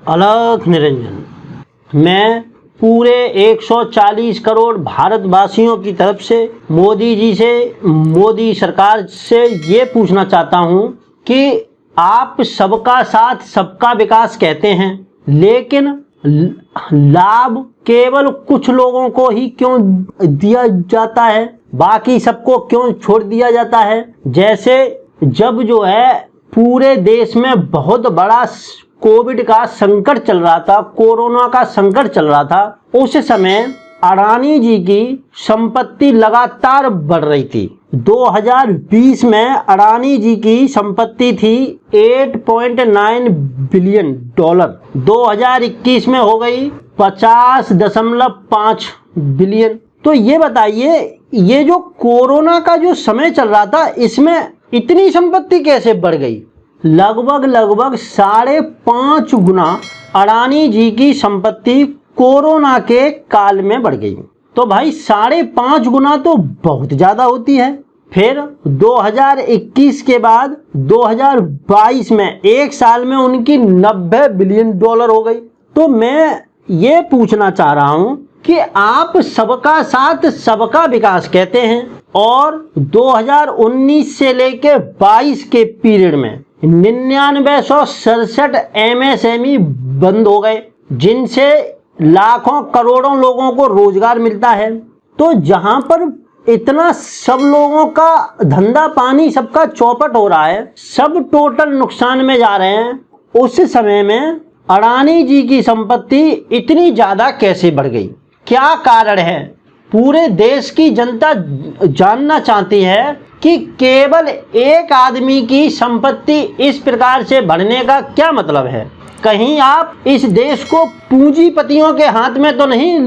अलख निरंजन। मैं पूरे 140 करोड़ भारतवासियों की तरफ से मोदी जी से, मोदी सरकार से ये पूछना चाहता हूँ कि आप सबका साथ सबका विकास कहते हैं, लेकिन लाभ केवल कुछ लोगों को ही क्यों दिया जाता है, बाकी सबको क्यों छोड़ दिया जाता है। जैसे जब जो है पूरे देश में बहुत बड़ा कोविड का संकट चल रहा था, कोरोना का संकट चल रहा था, उस समय अडानी जी की संपत्ति लगातार बढ़ रही थी। 2020 में अडानी जी की संपत्ति थी 8.9 बिलियन डॉलर, 2021 में हो गई 50.5 बिलियन। तो ये बताइए, ये जो कोरोना का जो समय चल रहा था, इसमें इतनी संपत्ति कैसे बढ़ गई? लगभग 5.5 गुना अडानी जी की संपत्ति कोरोना के काल में बढ़ गई। तो भाई 5.5 गुना तो बहुत ज्यादा होती है। फिर 2021 के बाद 2022 में एक साल में उनकी 90 बिलियन डॉलर हो गई। तो मैं ये पूछना चाह रहा हूं कि आप सबका साथ सबका विकास कहते हैं और 2019 से लेके 22 के पीरियड में 9967 MSME बंद हो गए, जिनसे लाखों करोड़ों लोगों को रोजगार मिलता है। तो जहां पर इतना सब लोगों का धंधा पानी सबका चौपट हो रहा है, सब टोटल नुकसान में जा रहे हैं, उस समय में अडानी जी की संपत्ति इतनी ज्यादा कैसे बढ़ गई? क्या कारण है? पूरे देश की जनता जानना चाहती है कि केवल एक आदमी की संपत्ति इस प्रकार से बढ़ने का क्या मतलब है। कहीं आप इस देश को पूंजीपतियों के हाथ में तो नहीं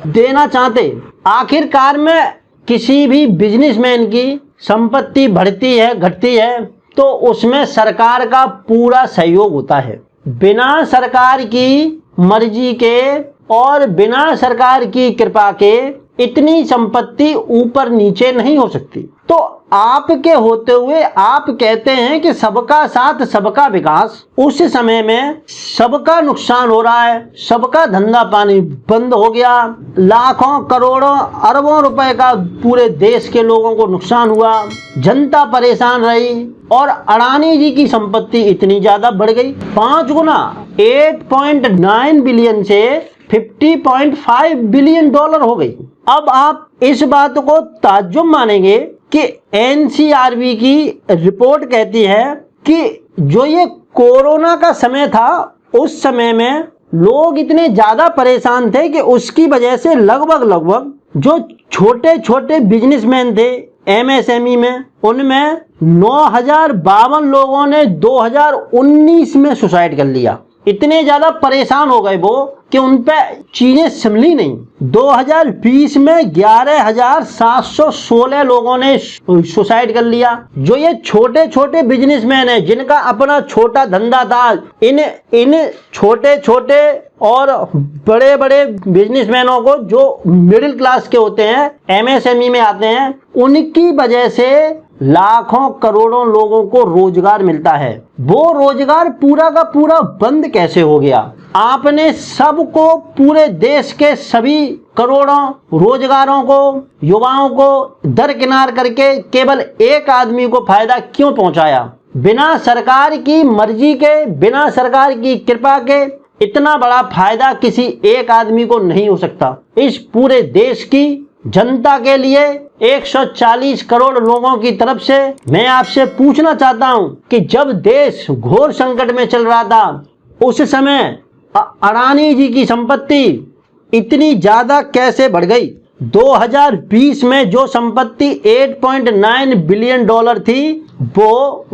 देना चाहते? आखिरकार में किसी भी बिजनेसमैन की संपत्ति बढ़ती है, घटती है, तो उसमें सरकार का पूरा सहयोग होता है। बिना सरकार की मर्जी के और बिना सरकार की कृपा के इतनी संपत्ति ऊपर नीचे नहीं हो सकती। तो आपके होते हुए आप कहते हैं कि सबका साथ सबका विकास, उस समय में सबका नुकसान हो रहा है, सबका धंधा पानी बंद हो गया, लाखों करोड़ों अरबों रुपए का पूरे देश के लोगों को नुकसान हुआ, जनता परेशान रही और अडानी जी की संपत्ति इतनी ज्यादा बढ़ गई, 5 गुना, 8.9 बिलियन से 50.5 बिलियन डॉलर हो गई। अब आप इस बात को ताज्जुब मानेंगे कि NCRB की रिपोर्ट कहती है कि जो ये कोरोना का समय था, उस समय में लोग इतने ज्यादा परेशान थे कि उसकी वजह से लगभग जो छोटे छोटे बिजनेसमैन थे MSME में, उनमें 9052 लोगों ने 2019 में सुसाइड कर लिया। इतने ज्यादा परेशान हो गए वो कि उन पे चीजें संभली नहीं। 2020 में 11,716 लोगों ने सुसाइड कर लिया। जो ये छोटे छोटे बिजनेसमैन हैं, जिनका अपना छोटा धंधा था, इन छोटे छोटे और बड़े बड़े बिजनेसमैनों को, जो मिडिल क्लास के होते हैं, MSME में आते हैं, उनकी वजह से लाखों करोड़ों लोगों को रोजगार मिलता है। वो रोजगार पूरा का पूरा बंद कैसे हो गया? आपने सबको, पूरे देश के सभी करोड़ों रोजगारों को, युवाओं को दरकिनार करके केवल एक आदमी को फायदा क्यों पहुंचाया? बिना सरकार की मर्जी के, बिना सरकार की कृपा के इतना बड़ा फायदा किसी एक आदमी को नहीं हो सकता। इस पूरे देश की जनता के लिए, 140 करोड़ लोगों की तरफ से मैं आपसे पूछना चाहता हूं कि जब देश घोर संकट में चल रहा था, उस समय अडानी जी की संपत्ति इतनी ज्यादा कैसे बढ़ गई? 2020 में जो संपत्ति 8.9 बिलियन डॉलर थी, वो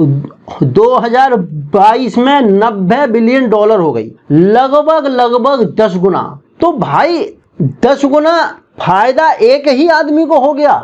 2022 में 90 बिलियन डॉलर हो गई, लगभग 10 गुना। तो भाई 10 गुना फायदा एक ही आदमी को हो गया,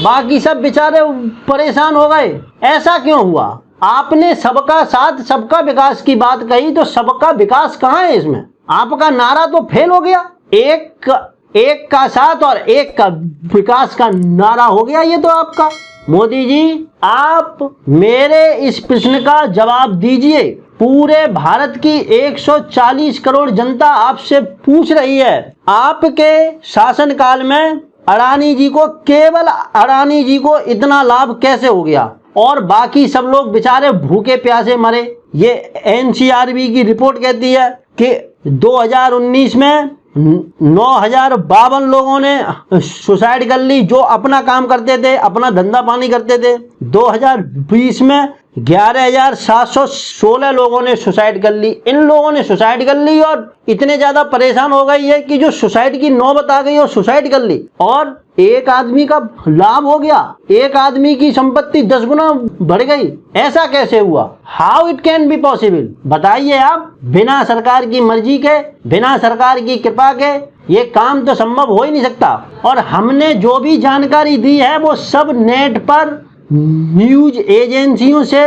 बाकी सब बेचारे परेशान हो गए। ऐसा क्यों हुआ? आपने सबका साथ सबका विकास की बात कही, तो सबका विकास कहाँ है इसमें? आपका नारा तो फेल हो गया। एक का साथ और एक का विकास का नारा हो गया ये तो आपका। मोदी जी, आप मेरे इस प्रश्न का जवाब दीजिए पूरे भारत की 140 करोड़ जनता आपसे पूछ रही है, आपके शासनकाल में अडानी जी को, केवल अडानी जी को इतना लाभ कैसे हो गया और बाकी सब लोग बेचारे भूखे प्यासे मरे। ये एनसीआरबी की रिपोर्ट कहती है कि 2019 में 9,052 लोगों ने सुसाइड कर ली, जो अपना काम करते थे, अपना धंधा पानी करते थे। 2020 में 11,716 लोगों ने सुसाइड कर ली। इन लोगों ने सुसाइड कर ली और इतने ज्यादा परेशान हो गई है कि जो सुसाइड की नौबत आ गई और सुसाइड कर ली, और एक आदमी का लाभ हो गया, एक आदमी की संपत्ति 10 गुना बढ़ गई। ऐसा कैसे हुआ? How it can be possible? बताइए आप। बिना सरकार की मर्जी के, बिना सरकार की कृपा के ये काम तो संभव हो ही नहीं सकता। और हमने जो भी जानकारी दी है वो सब नेट पर न्यूज एजेंसियों से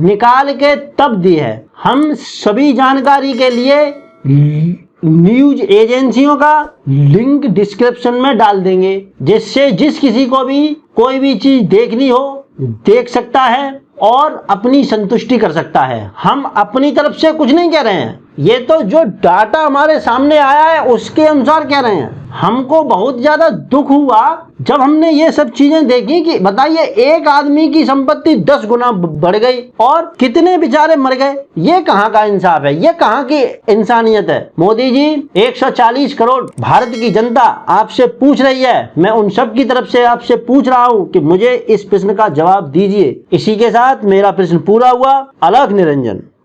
निकाल के तब दी है। हम सभी जानकारी के लिए न्यूज एजेंसियों का लिंक डिस्क्रिप्शन में डाल देंगे, जिससे जिस किसी को भी कोई भी चीज देखनी हो देख सकता है और अपनी संतुष्टि कर सकता है। हम अपनी तरफ से कुछ नहीं कह रहे हैं, ये तो जो डाटा हमारे सामने आया है उसके अनुसार कह रहे हैं। हमको बहुत ज्यादा दुख हुआ जब हमने ये सब चीजें देखी कि बताइए, एक आदमी की संपत्ति 10 गुना बढ़ गई और कितने बेचारे मर गए। ये कहाँ का इंसाफ है? ये कहाँ की इंसानियत है? मोदी जी, 140 करोड़ भारत की जनता आपसे पूछ रही है, मैं उन सब की तरफ से आपसे पूछ रहा हूँ कि मुझे इस प्रश्न का जवाब दीजिए। इसी के साथ मेरा प्रश्न पूरा हुआ। अलख निरंजन।